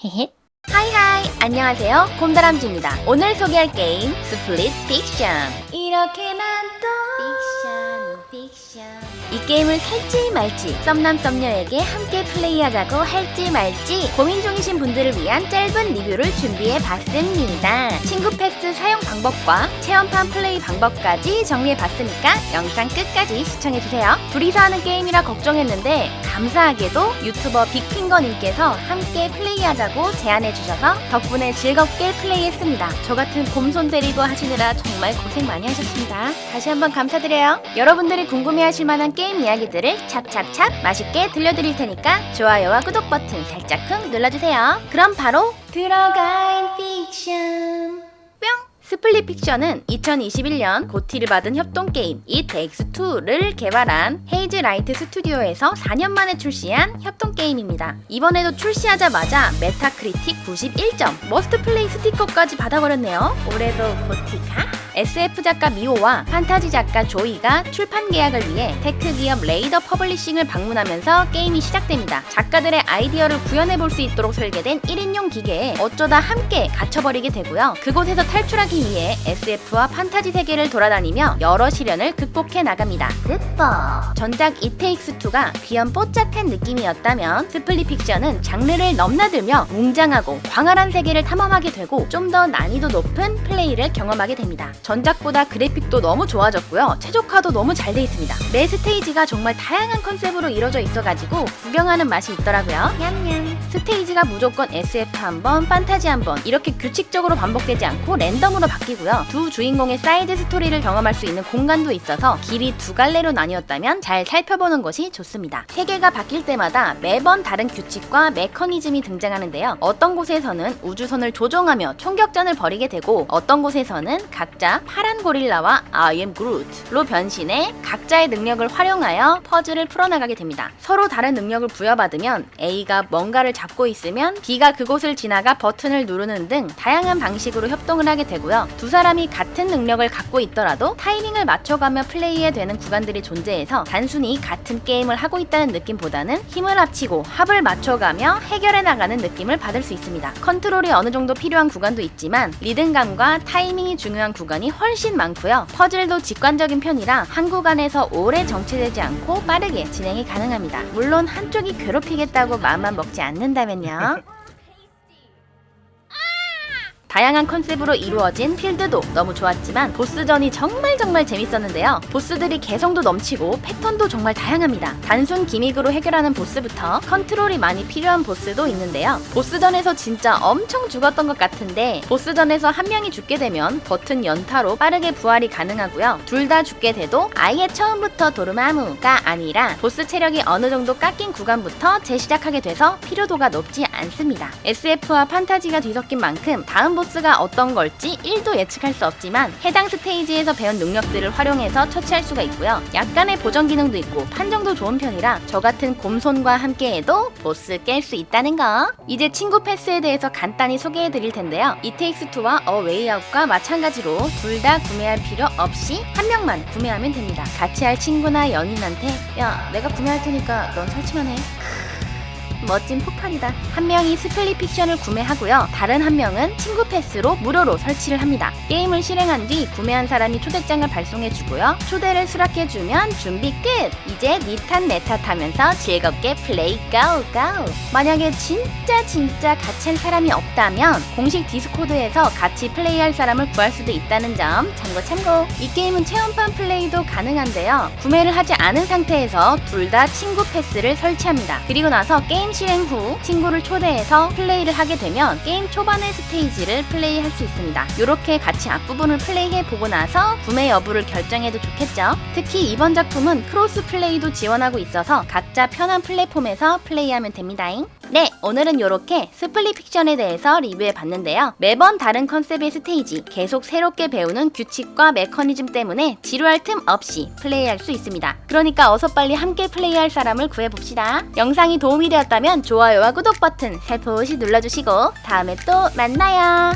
헤헤. 하이하이, 안녕하세요, 곰다람쥐입니다. 오늘 소개할 게임 스플릿 픽션. 이렇게 난 또 픽션. 이 게임을 살지 말지, 썸남 썸녀에게 함께 플레이하자고 할지 말지 고민 중이신 분들을 위한 짧은 리뷰를 준비해봤습니다. 친구 패스 사용 방법과 체험판 플레이 방법까지 정리해봤으니까 영상 끝까지 시청해주세요. 둘이서 하는 게임이라 걱정했는데 감사하게도 유튜버 빅핑거님께서 함께 플레이하자고 제안해주셔서 덕분에 즐겁게 플레이했습니다. 저같은 곰손 데리고 하시느라 정말 고생 많이 하셨습니다. 다시 한번 감사드려요. 여러분들이 궁금해하실 만한 게임 이야기들을 찹찹찹 맛있게 들려드릴 테니까 좋아요와 구독 버튼 살짝쿵 눌러주세요. 그럼 바로 들어간 픽션 뿅! 스플릿 픽션은 2021년 고티를 받은 협동게임 It Takes Two를 개발한 헤이즈라이트 스튜디오에서 4년 만에 출시한 협동게임입니다. 이번에도 출시하자마자 메타크리틱 91점, 머스트 플레이 스티커까지 받아버렸네요. 올해도 고티가? SF 작가 미호와 판타지 작가 조이가 출판 계약을 위해 테크 기업 레이더 퍼블리싱을 방문하면서 게임이 시작됩니다. 작가들의 아이디어를 구현해볼 수 있도록 설계된 1인용 기계에 어쩌다 함께 갇혀버리게 되고요. 그곳에서 탈출하기 위해 SF와 판타지 세계를 돌아다니며 여러 시련을 극복해 나갑니다. 전작 It Takes Two가 귀염 뽀짝한 느낌이었다면 스플릿 픽션은 장르를 넘나들며 웅장하고 광활한 세계를 탐험하게 되고 좀 더 난이도 높은 플레이를 경험하게 됩니다. 전작보다 그래픽도 너무 좋아졌고요. 최적화도 너무 잘 돼 있습니다. 매 스테이지가 정말 다양한 컨셉으로 이루어져 있어가지고 구경하는 맛이 있더라고요. 냠냠. 스테이지가 무조건 SF 한번, 판타지 한번 이렇게 규칙적으로 반복되지 않고 랜덤으로 바뀌고요. 두 주인공의 사이드 스토리를 경험할 수 있는 공간도 있어서 길이 두 갈래로 나뉘었다면 잘 살펴보는 것이 좋습니다. 세계가 바뀔 때마다 매번 다른 규칙과 메커니즘이 등장하는데요. 어떤 곳에서는 우주선을 조종하며 총격전을 벌이게 되고 어떤 곳에서는 각자 파란 고릴라와 I am Groot로 변신해 각자의 능력을 활용하여 퍼즐을 풀어나가게 됩니다. 서로 다른 능력을 부여받으면 A가 뭔가를 잡고 있으면 B가 그곳을 지나가 버튼을 누르는 등 다양한 방식으로 협동을 하게 되고요. 두 사람이 같은 능력을 갖고 있더라도 타이밍을 맞춰가며 플레이해야 되는 구간들이 존재해서 단순히 같은 게임을 하고 있다는 느낌보다는 힘을 합치고 합을 맞춰가며 해결해 나가는 느낌을 받을 수 있습니다. 컨트롤이 어느 정도 필요한 구간도 있지만 리듬감과 타이밍이 중요한 구간이 훨씬 많고요. 퍼즐도 직관적인 편이라 한 구간에서 오래 정체되지 않고 빠르게 진행이 가능합니다. 물론 한쪽이 괴롭히겠다고 마음만 먹지 않는다면요. 다양한 컨셉으로 이루어진 필드도 너무 좋았지만 보스전이 정말 재밌었는데요. 보스들이 개성도 넘치고 패턴도 정말 다양합니다. 단순 기믹으로 해결하는 보스부터 컨트롤이 많이 필요한 보스도 있는데요. 보스전에서 진짜 엄청 죽었던 것 같은데 보스전에서 한 명이 죽게 되면 버튼 연타로 빠르게 부활이 가능하고요. 둘 다 죽게 돼도 아예 처음부터 도르마무가 아니라 보스 체력이 어느 정도 깎인 구간부터 재시작하게 돼서 피로도가 높지 않습니다. SF와 판타지가 뒤섞인 만큼 다음 보스가 어떤 걸지 1도 예측할 수 없지만 해당 스테이지에서 배운 능력들을 활용해서 처치할 수가 있고요. 약간의 보정 기능도 있고 판정도 좋은 편이라 저같은 곰손과 함께해도 보스 깰 수 있다는 거. 이제 친구 패스에 대해서 간단히 소개해 드릴 텐데요. It Takes Two와 A Way Out과 마찬가지로 둘 다 구매할 필요 없이 한 명만 구매하면 됩니다. 같이 할 친구나 연인한테 야, 내가 구매할 테니까 넌 설치만 해. 멋진 폭탄이다. 한 명이 스플릿 픽션을 구매하고요. 다른 한 명은 친구 패스로 무료로 설치를 합니다. 게임을 실행한 뒤 구매한 사람이 초대장을 발송해주고요. 초대를 수락해주면 준비 끝! 이제 니 탓 내 탓하면서 즐겁게 플레이 고고! 만약에 진짜 같이 할 사람이 없다면 공식 디스코드에서 같이 플레이할 사람을 구할 수도 있다는 점 참고. 이 게임은 체험판 플레이도 가능한데요. 구매를 하지 않은 상태에서 둘 다 친구 패스를 설치합니다. 그리고 나서 게임 실행 후 친구를 초대해서 플레이를 하게 되면 게임 초반의 스테이지를 플레이할 수 있습니다. 이렇게 같이 앞부분을 플레이해보고 나서 구매 여부를 결정해도 좋겠죠. 특히 이번 작품은 크로스 플레이도 지원하고 있어서 각자 편한 플랫폼에서 플레이하면 됩니다잉. 네, 오늘은 이렇게 스플릿 픽션에 대해서 리뷰해봤는데요. 매번 다른 컨셉의 스테이지, 계속 새롭게 배우는 규칙과 메커니즘 때문에 지루할 틈 없이 플레이할 수 있습니다. 그러니까 어서 빨리 함께 플레이할 사람을 구해봅시다. 영상이 도움이 되었다면 좋아요와 구독 버튼 살포시 눌러주시고 다음에 또 만나요.